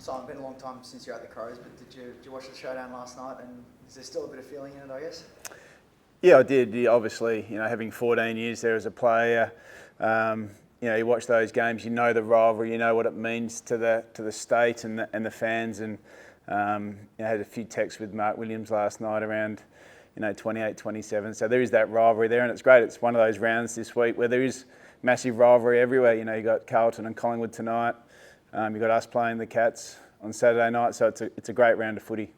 Simon, been a long time since you're at the Crows, but did you watch the showdown last night? And is there still a bit of feeling in it, I guess? Yeah, I did. Yeah, obviously, having 14 years there as a player, you watch those games, you know the rivalry, you know what it means to the state and the fans. And I had a few texts with Mark Williams last night around 28, 27. So there is that rivalry there, and it's great. It's one of those rounds this week where there is massive rivalry everywhere. You got Carlton and Collingwood tonight. You've got us playing the Cats on Saturday night. So it's a great round of footy.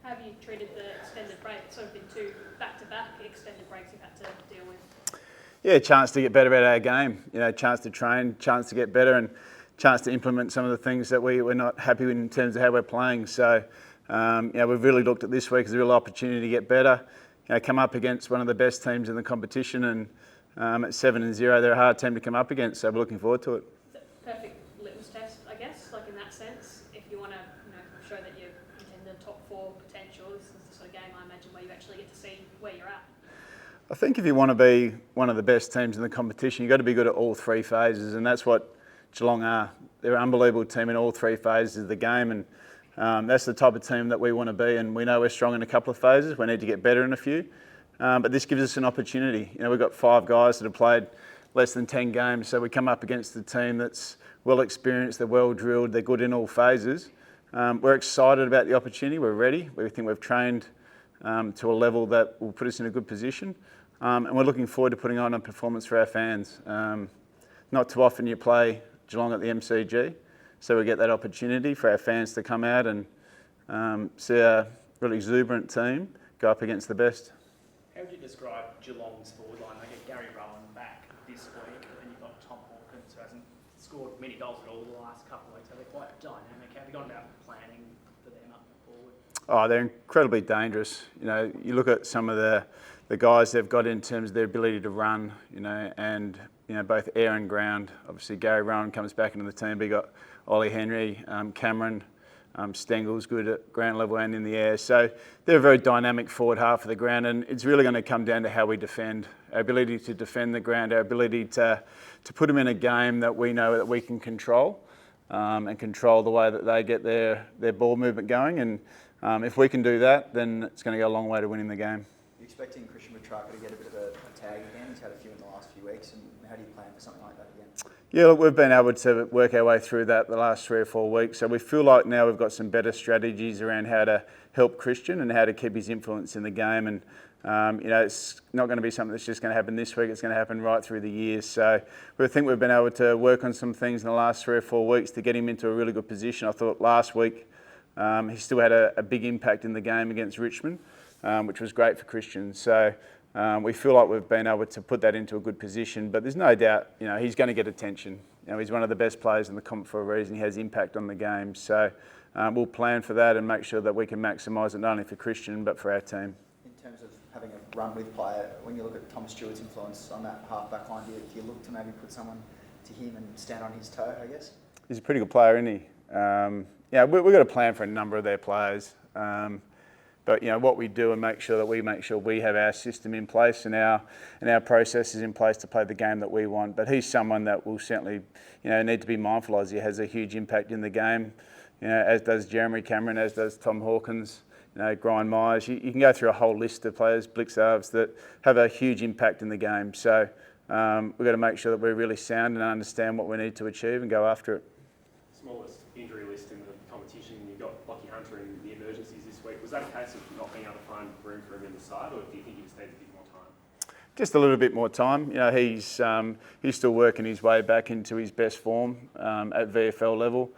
How have you treated the extended break? It's sort of been two back-to-back extended breaks you've had to deal with. Yeah, chance to get better at our game. Chance to train, chance to get better, and chance to implement some of the things that we're not happy with in terms of how we're playing. So, we've really looked at this week as a real opportunity to get better. Come up against one of the best teams in the competition, and at 7-0, they're a hard team to come up against. So we're looking forward to it. It's a perfect litmus test, I guess, like in that sense. If you want to, show that you're in the top 4 potential, this is the sort of game I imagine where you actually get to see where you're at. I think if you want to be one of the best teams in the competition, you've got to be good at all 3 phases, and that's what Geelong are. They're an unbelievable team in all 3 phases of the game, and that's the type of team that we want to be. And we know we're strong in a couple of phases. We need to get better in a few, but this gives us an opportunity. We've got 5 guys that have played less than 10 games, so we come up against a team that's well experienced, they're well drilled, they're good in all phases. We're excited about the opportunity. We're ready. We think we've trained to a level that will put us in a good position. And we're looking forward to putting on a performance for our fans. Not too often you play Geelong at the MCG, so we get that opportunity for our fans to come out and see a really exuberant team go up against the best. How would you describe Geelong's forward line? They get Gary Rowan back this week, and you've got Tom Hawkins, who hasn't scored many goals at all the last couple of weeks. Are they quite dynamic? How have you gone about planning for them up forward? Oh, they're incredibly dangerous. You look at some of the guys they've got in terms of their ability to run, and both air and ground. Obviously, Gary Rowan comes back into the team, but you got Ollie Henry, Cameron, Stengel's good at ground level and in the air. So they're a very dynamic forward half of the ground, and it's really going to come down to how we defend. Our ability to defend the ground, our ability to put them in a game that we know that we can control, and control the way that they get their ball movement going. And if we can do that, then it's going to go a long way to winning the game. You're expecting Christian Trager to get a bit of a tag again? He's had a few in the last few weeks, and how do you plan for something like that again? Yeah, look, we've been able to work our way through that the last 3 or 4 weeks. So we feel like now we've got some better strategies around how to help Christian and how to keep his influence in the game. And it's not going to be something that's just going to happen this week. It's going to happen right through the years. So we think we've been able to work on some things in the last 3 or 4 weeks to get him into a really good position. I thought last week he still had a big impact in the game against Richmond, which was great for Christian. So we feel like we've been able to put that into a good position. But there's no doubt, he's going to get attention. He's one of the best players in the comp for a reason. He has impact on the game. So we'll plan for that and make sure that we can maximise it not only for Christian but for our team. In terms of having a run with player, when you look at Tom Stewart's influence on that half-back line, do you look to maybe put someone to him and stand on his toe, I guess? He's a pretty good player, isn't he? We've got a plan for a number of their players. But what we do and make sure we have our system in place and our processes in place to play the game that we want. But he's someone that will certainly need to be mindful of. He has a huge impact in the game, as does Jeremy Cameron, as does Tom Hawkins, Brian Myers. You can go through a whole list of players, Blixarves, that have a huge impact in the game. So we've got to make sure that we're really sound and understand what we need to achieve and go after it. Smallest injury list in the competition, you've got Lockie Hunter in the emergencies this week. Was that a case of not being able to find room for him in the side, or do you think he just needs a bit more time? Just a little bit more time. He's still working his way back into his best form at VFL level.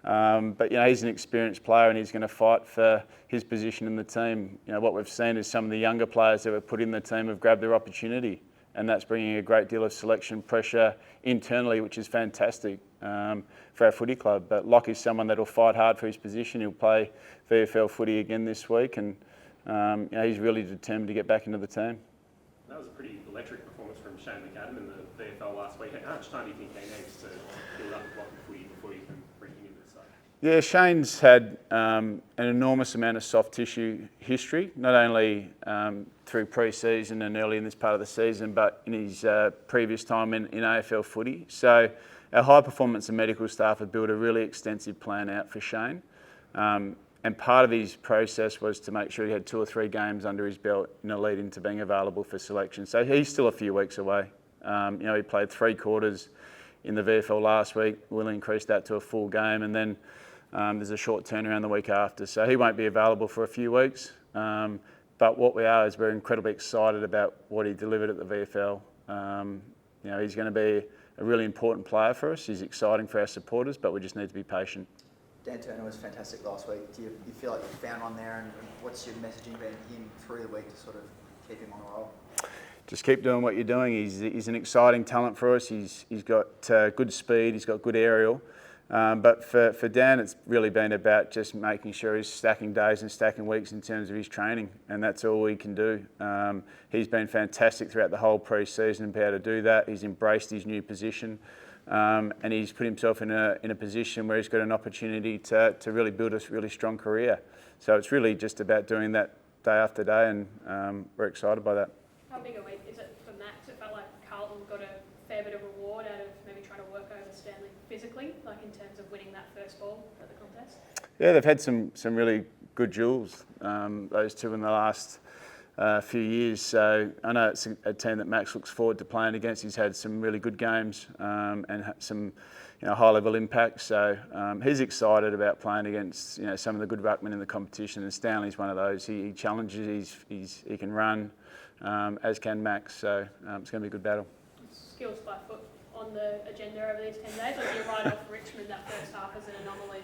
But he's an experienced player and he's going to fight for his position in the team. What we've seen is some of the younger players that were put in the team have grabbed their opportunity, and that's bringing a great deal of selection pressure internally, which is fantastic for our footy club. But Locke is someone that will fight hard for his position. He'll play VFL footy again this week, and he's really determined to get back into the team. That was a pretty electric performance from Shane McAdam in the VFL last week. How much time do you think he needs to build up a block of footy before you can bring him into the side? Yeah, Shane's had an enormous amount of soft tissue history, not only through pre-season and early in this part of the season, but in his previous time in AFL footy. So our high performance and medical staff have built a really extensive plan out for Shane. And part of his process was to make sure he had 2 or 3 games under his belt in a lead into being available for selection. So he's still a few weeks away. He played 3 quarters in the VFL last week. We'll increase that to a full game, and then there's a short turnaround the week after. So he won't be available for a few weeks. But what we are is we're incredibly excited about what he delivered at the VFL. He's going to be a really important player for us. He's exciting for our supporters, but we just need to be patient. Dan Turner was fantastic last week. Do you feel like you found one there, and what's your messaging been to him through the week to sort of keep him on the roll? Just keep doing what you're doing. He's an exciting talent for us. He's got good speed. He's got good aerial. But for Dan, it's really been about just making sure he's stacking days and stacking weeks in terms of his training, and that's all he can do. He's been fantastic throughout the whole pre-season and be able to do that. He's embraced his new position, and he's put himself in a position where he's got an opportunity to really build a really strong career. So it's really just about doing that day after day, and we're excited by that. How big a week is it for Max? It felt like Carlton got a fair bit of reward out of maybe trying to work over Stanley physically, like in terms of winning that first ball at the contest. Yeah, they've had some really good duels, those two in the last few years. So I know it's a team that Max looks forward to playing against. He's had some really good games and some high-level impact. So he's excited about playing against some of the good ruckmen in the competition. And Stanley's one of those. He challenges. He can run, as can Max. So it's going to be a good battle. Skills by foot on the agenda over these 10 days, or do you write off Richmond that first half as an anomaly?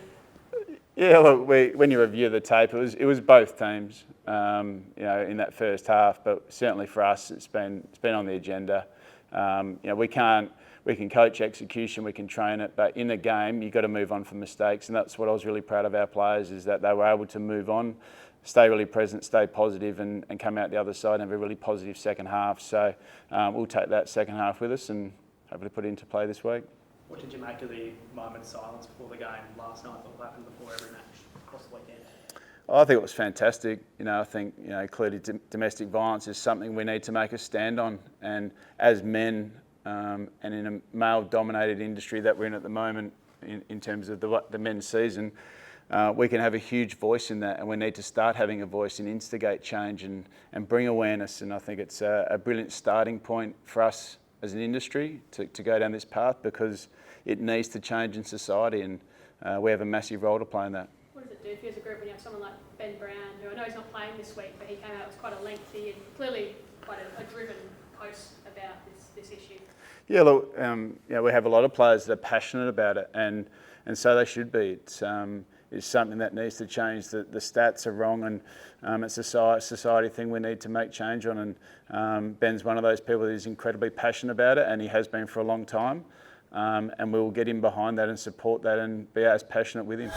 Yeah, look, when you review the tape, it was both teams, in that first half. But certainly for us, it's been on the agenda. We can coach execution, we can train it, but in a game, you've got to move on from mistakes, and that's what I was really proud of our players, is that they were able to move on, stay really present, stay positive, and come out the other side and have a really positive second half. So we'll take that second half with us and hopefully put it into play this week. What did you make of the moment of silence before the game last night? What happened before every match across the weekend? I think it was fantastic. I think clearly domestic violence is something we need to make a stand on, and as men and in a male-dominated industry that we're in at the moment, in terms of the men's season, we can have a huge voice in that, and we need to start having a voice and instigate change and bring awareness. And I think it's a brilliant starting point for us as an industry to go down this path, because it needs to change in society, and we have a massive role to play in that. What does it do for you as a group when you have someone like Ben Brown, who I know he's not playing this week, but he came out with quite a lengthy and clearly quite a driven post about this issue? Yeah, look, we have a lot of players that are passionate about it, and so they should be. It's something that needs to change. The stats are wrong, and it's a society thing we need to make change on. And Ben's one of those people who's incredibly passionate about it, and he has been for a long time. And we will get him behind that and support that and be as passionate with him.